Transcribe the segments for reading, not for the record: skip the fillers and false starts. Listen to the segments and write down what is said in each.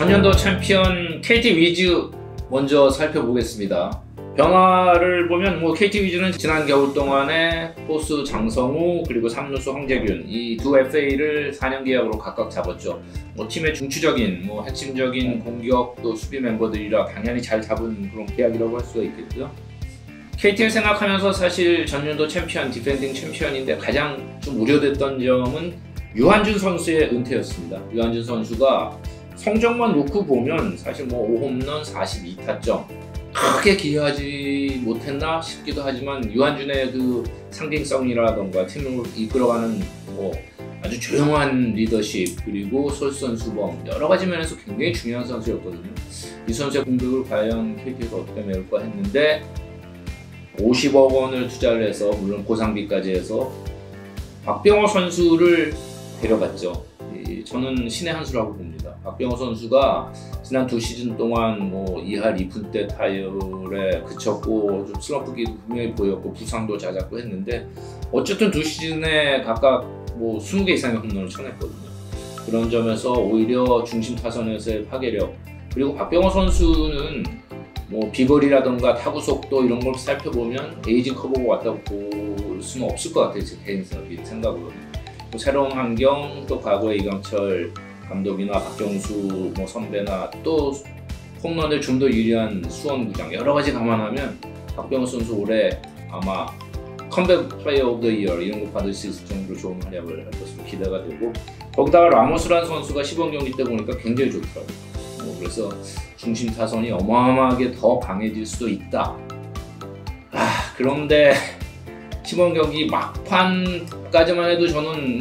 전년도 챔피언 KT 위즈 먼저 살펴보겠습니다. 변화를 보면 KT 위즈는 지난 겨울 동안에 포수 장성우 그리고 3루수 황재균 이 두 FA를 4년 계약으로 각각 잡았죠. 팀의 중추적인 핵심적인 공격 또 수비 멤버들이라 당연히 잘 잡은 그런 계약이라고 할 수가 있겠죠. KT를 생각하면서 사실 전년도 챔피언, 디펜딩 챔피언인데 가장 좀 우려됐던 점은 유한준 선수의 은퇴였습니다. 유한준 선수가 성적만 놓고 보면 사실 5홈런 42타점 크게 기여하지 못했나 싶기도 하지만 유한준의 그 상징성이라던가 팀을 이끌어가는 아주 조용한 리더십 그리고 솔선수범 여러 가지 면에서 굉장히 중요한 선수였거든요. 이 선수의 공격을 과연 KT에서 어떻게 메울까 했는데 50억 원을 투자를 해서 물론 고상비까지 해서 박병호 선수를 데려갔죠. 저는 신의 한 수라고 봅니다. 박병호 선수가 지난 2시즌 동안 2할 2푼대 타율에 그쳤고 좀 슬럼프기도 분명히 보였고 부상도 잦았고 했는데 어쨌든 2시즌에 각각 20개 이상의 홈런을 쳐냈거든요. 그런 점에서 오히려 중심 타선에서의 파괴력 그리고 박병호 선수는 비거리라던가 타구 속도 이런 걸 살펴보면 에이징 커브가 왔다고 볼 수는 없을 것 같아요. 제 개인 생각으로는. 새로운 환경, 또 과거의 이강철 감독이나 박경수 선배나 또 홈런을 좀 더 유리한 수원구장 여러 가지 감안하면 박병호 선수 올해 아마 컴백 플레이어 오브 더 이어 이런 거 받을 수 있을 정도로 좋은 활약을 할 것으로 기대가 되고 거기다가 라모스라는 선수가 시범 경기 때 보니까 굉장히 좋더라고요. 그래서 중심 타선이 어마어마하게 더 강해질 수도 있다. 그런데 시범 경기 막판까지만 해도 저는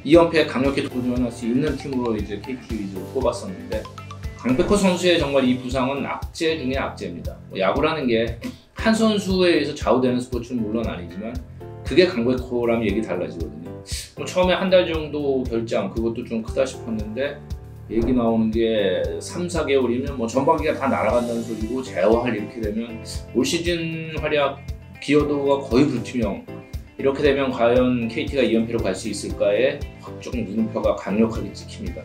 2연패에 강력히 도전할 수 있는 팀으로 이제 KT 위즈를 꼽았었는데 강백호 선수의 정말 이 부상은 악재 중에 악재입니다. 야구라는 게 한 선수에 의해서 좌우되는 스포츠는 물론 아니지만 그게 강백호라면 얘기 달라지거든요. 처음에 한 달 정도 결장 그것도 좀 크다 싶었는데 얘기 나오는 게 3, 4개월이면 전반기가 다 날아간다는 소리고 재활 이렇게 되면 올 시즌 활약 기여도가 거의 불투명. 이렇게 되면 과연 KT가 2연패로 갈 수 있을까에 조금 물음표가 강력하게 찍힙니다.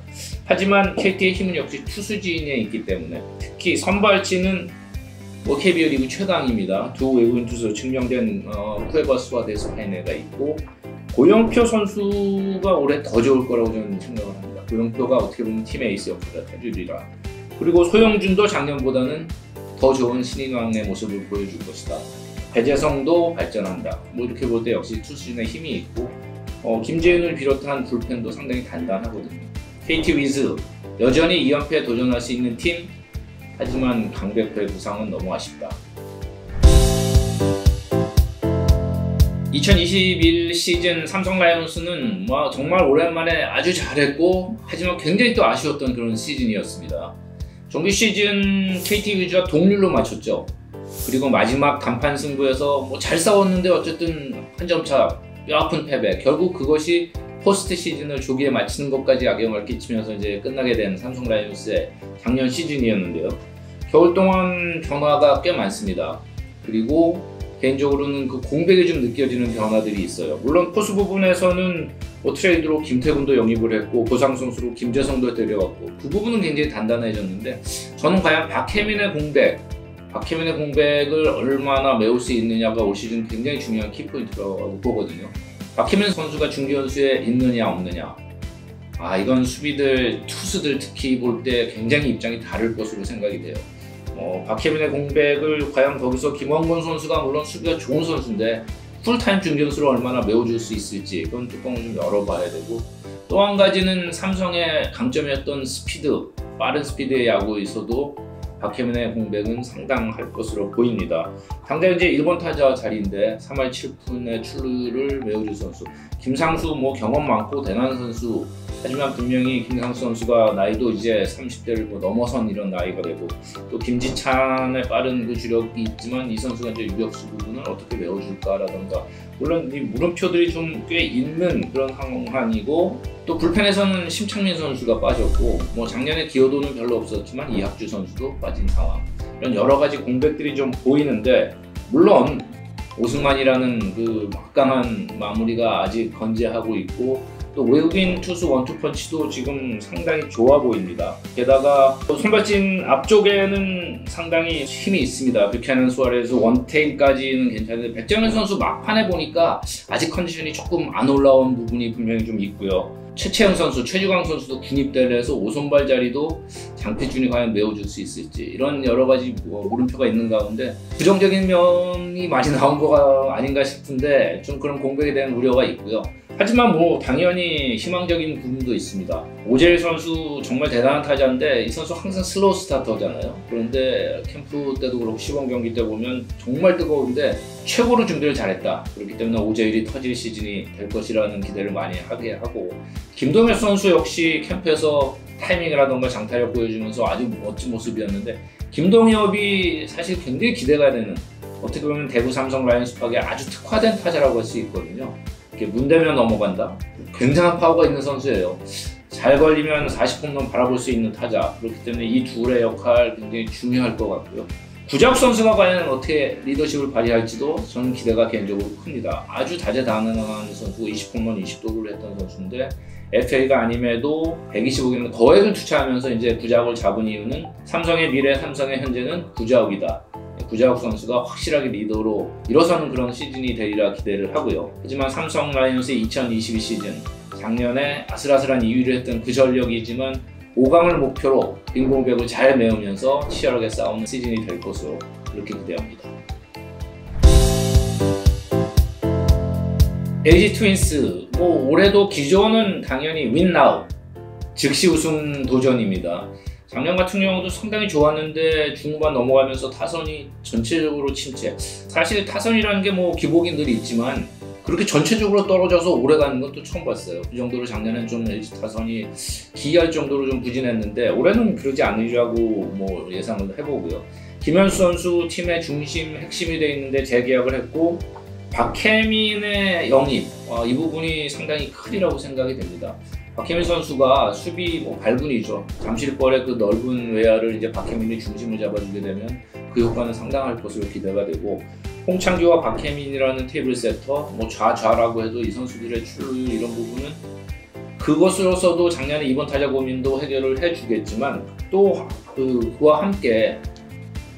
하지만 KT의 힘은 역시 투수진에 있기 때문에 특히 선발진은 KBO 리그 최강입니다. 두 외국인 투수 증명된 쿠에버스와 데스파이네가 있고 고영표 선수가 올해 더 좋을 거라고 저는 생각을 합니다. 고영표가 어떻게 보면 팀의 에이스 역할을 해주리라. 그리고 소영준도 작년보다는 더 좋은 신인왕의 모습을 보여줄 것이다. 배재성도 발전한다. 이렇게 볼 때 역시 투수진에 힘이 있고 김재윤을 비롯한 불펜도 상당히 단단하거든요. KT 위즈 여전히 2연패에 도전할 수 있는 팀 하지만 강백호의 부상은 너무 아쉽다. 2021 시즌 삼성 라이온스는 정말 오랜만에 아주 잘했고 하지만 굉장히 또 아쉬웠던 그런 시즌이었습니다. 정규 시즌 KT 위즈가 동률로 맞췄죠. 그리고 마지막 단판 승부에서 잘 싸웠는데 어쨌든 한 점차 뼈아픈 패배. 결국 그것이 포스트 시즌을 조기에 마치는 것까지 악영향을 끼치면서 이제 끝나게 된 삼성 라이온스의 작년 시즌이었는데요. 겨울 동안 변화가 꽤 많습니다. 그리고 개인적으로는 그 공백이 좀 느껴지는 변화들이 있어요. 물론 포수 부분에서는 트레이드로 김태군도 영입을 했고 보상 선수로 김재성도 데려왔고 그 부분은 굉장히 단단해졌는데 저는 과연 박혜민의 공백을 얼마나 메울 수 있느냐가 올 시즌 굉장히 중요한 키포인트라고 보거든요. 박혜민 선수가 중견수에 있느냐 없느냐 이건 투수들 특히 볼 때 굉장히 입장이 다를 것으로 생각이 돼요. 박혜민의 공백을 과연 거기서 김원곤 선수가 물론 수비가 좋은 선수인데 풀타임 중견수로 얼마나 메워줄 수 있을지 그건 뚜껑을 좀 열어봐야 되고 또 한 가지는 삼성의 강점이었던 스피드, 빠른 스피드의 야구에서도 박혜민의 공백은 상당할 것으로 보입니다. 당장 이제 1번 타자 자리인데 3할 7푼의 출루를 메워줄 선수 김상수 경험 많고 대단한 선수 하지만 분명히 김상수 선수가 나이도 이제 30대를 넘어선 이런 나이가 되고 또 김지찬의 빠른 그 주력이 있지만 이 선수가 이제 유격수 부분을 어떻게 메워줄까라던가 물론 이 물음표들이 좀 꽤 있는 그런 상황이고 또 불펜에서는 심창민 선수가 빠졌고 작년에 기여도는 별로 없었지만 이학주 선수도 빠진 상황 이런 여러 가지 공백들이 좀 보이는데 물론 오승만이라는 그 막강한 마무리가 아직 건재하고 있고 또 외국인 투수 원투펀치도 지금 상당히 좋아 보입니다. 게다가 선발진 앞쪽에는 상당히 힘이 있습니다. 뷰캐넌, 수아레즈, 원테일까지는 괜찮은데 백정현 선수 막판에 보니까 아직 컨디션이 조금 안 올라온 부분이 분명히 좀 있고요. 최채영 선수, 최주강 선수도 군입대를 해서 5선발 자리도 장태준이 과연 메워줄 수 있을지 이런 여러 가지 물음표가 있는 가운데 부정적인 면이 많이 나온 거가 아닌가 싶은데 좀 그런 공백에 대한 우려가 있고요. 하지만 뭐 당연히 희망적인 부분도 있습니다. 오재일 선수 정말 대단한 타자인데 이 선수 항상 슬로우 스타터잖아요. 그런데 캠프 때도 그렇고 시범 경기 때 보면 정말 뜨거운데 최고로 준비를 잘했다. 그렇기 때문에 오재일이 터질 시즌이 될 것이라는 기대를 많이 하게 하고, 김동엽 선수 역시 캠프에서 타이밍이라던가 장타력 보여주면서 아주 멋진 모습이었는데, 김동엽이 사실 굉장히 기대가 되는, 어떻게 보면 대구 삼성 라이온스파크에 아주 특화된 타자라고 할 수 있거든요. 문대면 넘어간다. 굉장한 파워가 있는 선수예요. 잘 걸리면 40홈런 바라볼 수 있는 타자. 그렇기 때문에 이 둘의 역할 굉장히 중요할 것 같고요. 구자욱 선수가 과연 어떻게 리더십을 발휘할지도 저는 기대가 개인적으로 큽니다. 아주 다재다능한 선수고 20홈런 20도루를 했던 선수인데 FA가 아님에도 125개는 거액을 투자하면서 이제 구자욱을 잡은 이유는 삼성의 미래, 삼성의 현재는 구자욱이다. 구자욱 선수가 확실하게 리더로 일어서는 그런 시즌이 되리라 기대를 하고요. 하지만 삼성 라이온스의 2022 시즌, 작년에 아슬아슬한 2위를 했던 그 전력이지만 5강을 목표로 빈공백을 잘 메우면서 치열하게 싸우는 시즌이 될 것으로 그렇게 기대합니다. LG 트윈스, 올해도 기조는 당연히 win now, 즉시 우승 도전입니다. 작년 같은 경우도 상당히 좋았는데 중후반 넘어가면서 타선이 전체적으로 침체. 사실 타선이라는 게 기복이 늘 있지만 그렇게 전체적으로 떨어져서 오래 가는 건 또 처음 봤어요. 그 정도로 작년엔 좀 LG 타선이 기이할 정도로 좀 부진했는데 올해는 그러지 않으리라고 예상을 해보고요. 김현수 선수 팀의 중심, 핵심이 돼 있는데 재계약을 했고, 박혜민의 영입, 이 부분이 상당히 크리라고 생각이 됩니다. 박혜민 선수가 수비 발군이죠. 잠실벌의 그 넓은 외야를 이제 박혜민이 중심을 잡아주게 되면 그 효과는 상당할 것으로 기대가 되고, 홍창규와 박혜민이라는 테이블 세터, 좌라고 해도 이 선수들의 출루율 이런 부분은 그것으로서도 작년에 이번 타자 고민도 해결을 해주겠지만, 또 그와 함께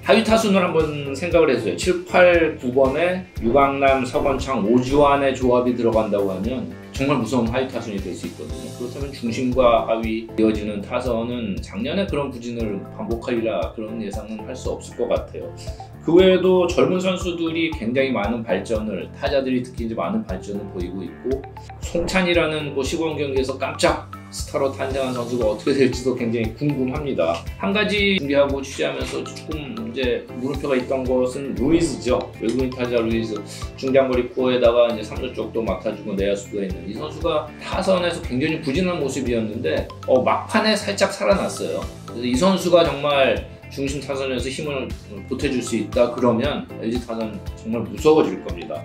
하위 타순을 한번 생각을 했어요. 7, 8, 9번에 유강남, 서건창, 오주환의 조합이 들어간다고 하면 정말 무서운 하위 타선이 될 수 있거든요. 그렇다면 중심과 하위 이어지는 타선은 작년에 그런 부진을 반복하리라 그런 예상은 할 수 없을 것 같아요. 그 외에도 젊은 선수들이 굉장히 많은 발전을, 타자들이 특히 이제 많은 발전을 보이고 있고, 송찬이라는 시범 경기에서 깜짝 스타로 탄생한 선수가 어떻게 될지도 굉장히 궁금합니다. 한 가지 준비하고 취재하면서 조금 이제 물음표가 있던 것은 루이즈죠. 외국인 타자 루이즈, 중장거리 코어에다가 이제 3루 쪽도 맡아주고 내야수가 있는 이 선수가 타선에서 굉장히 부진한 모습이었는데 막판에 살짝 살아났어요. 그래서 이 선수가 정말 중심 타선에서 힘을 보태줄 수 있다 그러면 LG 타선 정말 무서워질 겁니다.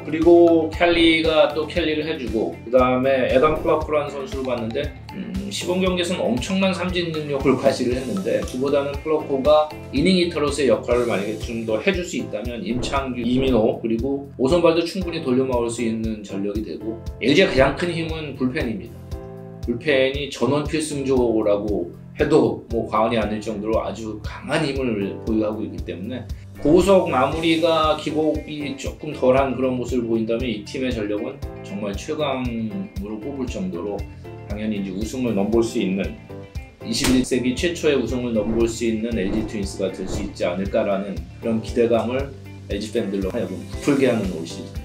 그리고 켈리가 또 켈리를 해주고, 그 다음에 에단 플라코라는 선수를 봤는데 시범 경기에서는 엄청난 삼진 능력을 과시를 했는데, 그보다는 플라코가 이닝 히터로서의 역할을 만약에 좀 더 해줄 수 있다면 임창규, 이민호, 그리고 오선발도 충분히 돌려막을 수 있는 전력이 되고, LG의 가장 큰 힘은 불펜입니다. 불펜이 전원 필승조라고 해도 과언이 아닐 정도로 아주 강한 힘을 보유하고 있기 때문에 고속 마무리가 기복이 조금 덜한 그런 모습을 보인다면 이 팀의 전력은 정말 최강으로 꼽을 정도로 당연히 이제 우승을 넘볼 수 있는, 21세기 최초의 우승을 넘볼 수 있는 LG 트윈스가 될 수 있지 않을까라는 그런 기대감을 LG 팬들로 하여금 부풀게 하는 올 시즌입니다.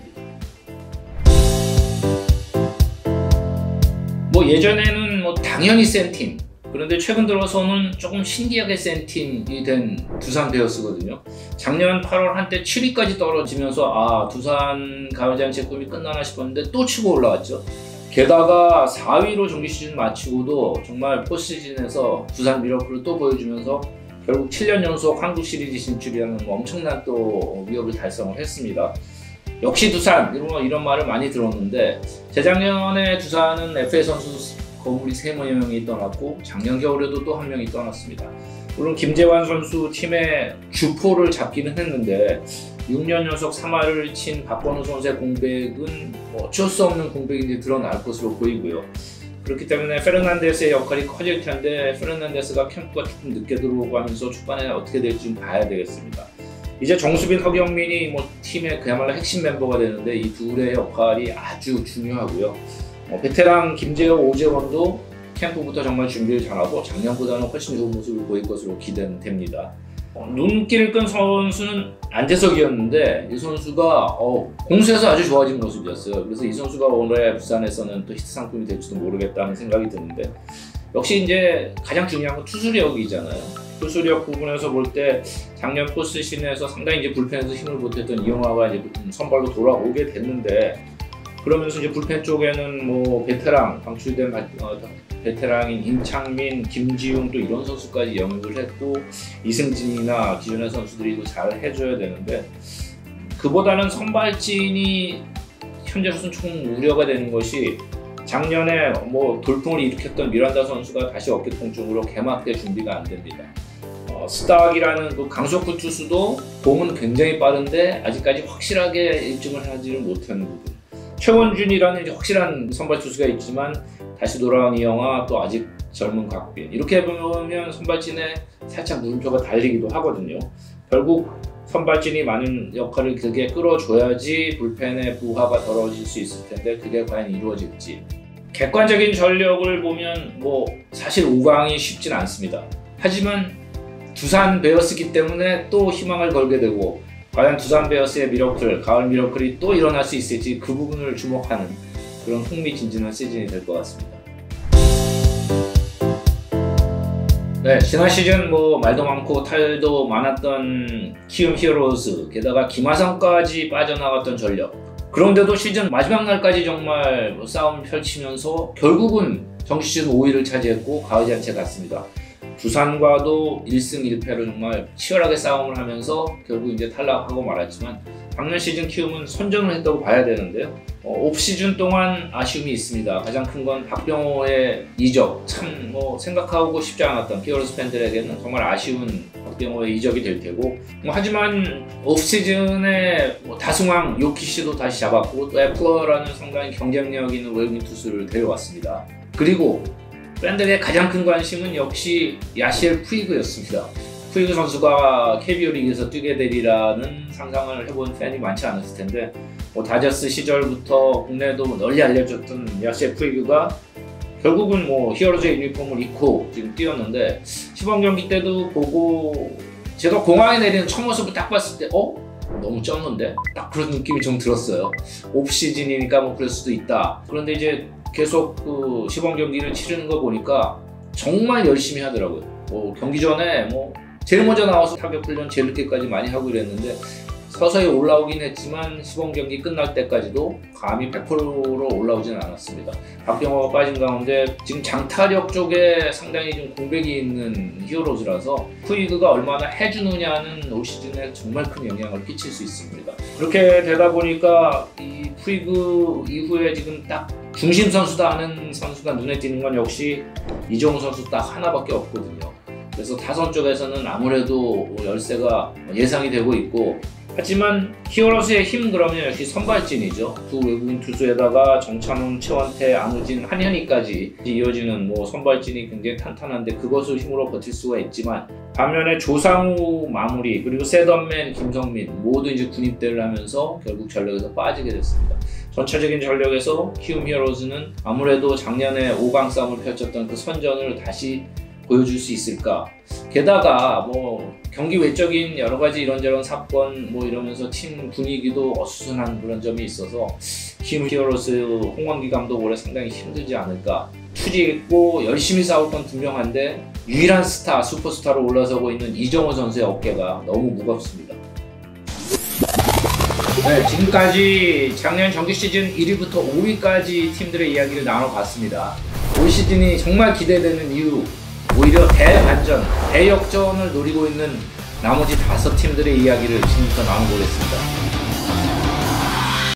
예전에는 당연히 센 팀, 그런데 최근 들어서는 조금 신기하게 센 팀이 된 두산 베어스거든요. 작년 8월 한때 7위까지 떨어지면서 두산 가을장치의 꿈이 끝나나 싶었는데 또 치고 올라왔죠. 게다가 4위로 정규 시즌 마치고도 정말 포스트시즌에서 두산 미러클을 또 보여주면서 결국 7년 연속 한국 시리즈 진출이라는 엄청난 또 위협을 달성을 했습니다. 역시 두산, 이런 말을 많이 들었는데, 재작년에 두산은 FA 선수 거물이 3명이 떠났고 작년 겨울에도 또 1명이 떠났습니다. 물론 김재환 선수 팀의 주포를 잡기는 했는데 6년 연속 3할을 친 박건우 선수의 공백은 뭐 어쩔 수 없는 공백인지 드러날 것으로 보이고요. 그렇기 때문에 페르난데스의 역할이 커질 텐데 페르난데스가 캠프가 조금 늦게 들어오고 하면서 초반에 어떻게 될지 좀 봐야 되겠습니다. 이제 정수빈, 허경민이 뭐 팀의 그야말로 핵심 멤버가 되는데 이 둘의 역할이 아주 중요하고요. 베테랑 김재호, 오재원도 캠프부터 정말 준비를 잘하고 작년보다는 훨씬 좋은 모습을 보일 것으로 기대됩니다. 눈길을 끈 선수는 안재석이었는데 이 선수가 공수에서 아주 좋아진 모습이었어요. 그래서 이 선수가 올해 부산에서는 또 히트 상품이 될지도 모르겠다는 생각이 드는데, 역시 이제 가장 중요한 건 투수력이잖아요. 투수력 부분에서 볼 때 작년 포스 시즌에서 상당히 이제 불펜에서 힘을 보탰던 이영화가 이제 선발로 돌아오게 됐는데, 그러면서 이제 불펜 쪽에는 뭐 베테랑, 방출된 베테랑인 임창민, 김지웅 또 이런 선수까지 영입을 했고, 이승진이나 기존의 선수들이 잘 해줘야 되는데, 그보다는 선발진이 현재로서는 조금 우려가 되는 것이, 작년에 뭐 돌풍을 일으켰던 미란다 선수가 다시 어깨 통증으로 개막 때 준비가 안 됩니다. 스탁이라는 그 강속구 투수도 공은 굉장히 빠른데 아직까지 확실하게 일증을 하지를 못하는 부분. 최원준이라는 이제 확실한 선발 투수가 있지만 다시 돌아온 이영하, 또 아직 젊은 곽빈, 이렇게 보면 선발진에 살짝 물음표가 달리기도 하거든요. 결국 선발진이 많은 역할을 크게 끌어줘야지 불펜의 부하가 덜어질 수 있을 텐데 그게 과연 이루어질지. 객관적인 전력을 보면 뭐 사실 5강이 쉽진 않습니다. 하지만 두산 베어스기 때문에 또 희망을 걸게 되고, 과연 두산 베어스의 미러클, 가을 미러클이 또 일어날 수 있을지 그 부분을 주목하는 그런 흥미진진한 시즌이 될 것 같습니다. 네, 지난 시즌 뭐 말도 많고 탈도 많았던 키움 히어로즈, 게다가 김하성까지 빠져나갔던 전력. 그런데도 시즌 마지막 날까지 정말 싸움을 펼치면서 결국은 정규 시즌 5위를 차지했고 가을잔치에 갔습니다. 두산과도 1승 1패로 정말 치열하게 싸움을 하면서 결국 이제 탈락하고 말았지만, 작년 시즌 키움은 선전을 했다고 봐야 되는데요. 옵시즌 동안 아쉬움이 있습니다. 가장 큰 건 박병호의 이적, 참 뭐 생각하고 싶지 않았던 히어로즈 팬들에게는 정말 아쉬운 박병호의 이적이 될 테고, 하지만 옵시즌에 다승왕 요키시도 다시 잡았고, 또 애플러라는 상당히 경쟁력 있는 외국인 투수를 데려왔습니다. 그리고 팬들의 가장 큰 관심은 역시 야시엘 푸이그였습니다. 푸이그 선수가 KBO 리그에서 뛰게 되리라는 상상을 해본 팬이 많지 않았을 텐데, 다저스 시절부터 국내에도 널리 알려졌던 야시엘 푸이그가 결국은 뭐 히어로즈의 유니폼을 입고 지금 뛰었는데, 시범 경기 때도 보고 제가 공항에 내리는 첫 모습을 딱 봤을 때 너무 쪘는데? 딱 그런 느낌이 좀 들었어요. 옵시즌이니까 뭐 그럴 수도 있다. 그런데 이제 계속 그 시범 경기를 치르는 거 보니까 정말 열심히 하더라고요. 경기 전에 제일 먼저 나와서 타격 훈련 제일 늦게까지 많이 하고 이랬는데, 서서히 올라오긴 했지만 시범 경기 끝날 때까지도 감히 100%로 올라오진 않았습니다. 박병호가 빠진 가운데 지금 장타력 쪽에 상당히 좀 공백이 있는 히어로즈라서 푸이그가 얼마나 해주느냐는 올 시즌에 정말 큰 영향을 끼칠 수 있습니다. 그렇게 되다 보니까 이 푸이그 이후에 지금 딱 중심 선수다 하는 선수가 눈에 띄는 건 역시 이정우 선수 딱 하나밖에 없거든요. 그래서 타선 쪽에서는 아무래도 열세가 예상이 되고 있고, 하지만 히어로즈의 힘 그러면 역시 선발진이죠. 두 외국인 투수에다가 정찬훈, 최원태, 안우진, 한현희까지 이어지는 선발진이 굉장히 탄탄한데 그것을 힘으로 버틸 수가 있지만, 반면에 조상우 마무리, 그리고 셋업맨 김성민 모두 이제 군입대를 하면서 결국 전력에서 빠지게 됐습니다. 전체적인 전력에서 키움 히어로즈는 아무래도 작년에 5강 싸움을 펼쳤던 그 선전을 다시 보여줄 수 있을까? 게다가 경기 외적인 여러 가지 이런저런 사건 이러면서 팀 분위기도 어수선한 그런 점이 있어서 키움 히어로즈 홍광기 감독 올해 상당히 힘들지 않을까. 투지 있고 열심히 싸울 건 분명한데 유일한 스타, 슈퍼스타로 올라서고 있는 이정호 선수의 어깨가 너무 무겁습니다. 네, 지금까지 작년 정규 시즌 1위부터 5위까지 팀들의 이야기를 나눠봤습니다. 올 시즌이 정말 기대되는 이유, 오히려 대반전, 대역전을 노리고 있는 나머지 5팀들의 이야기를 지금부터 나눠보겠습니다.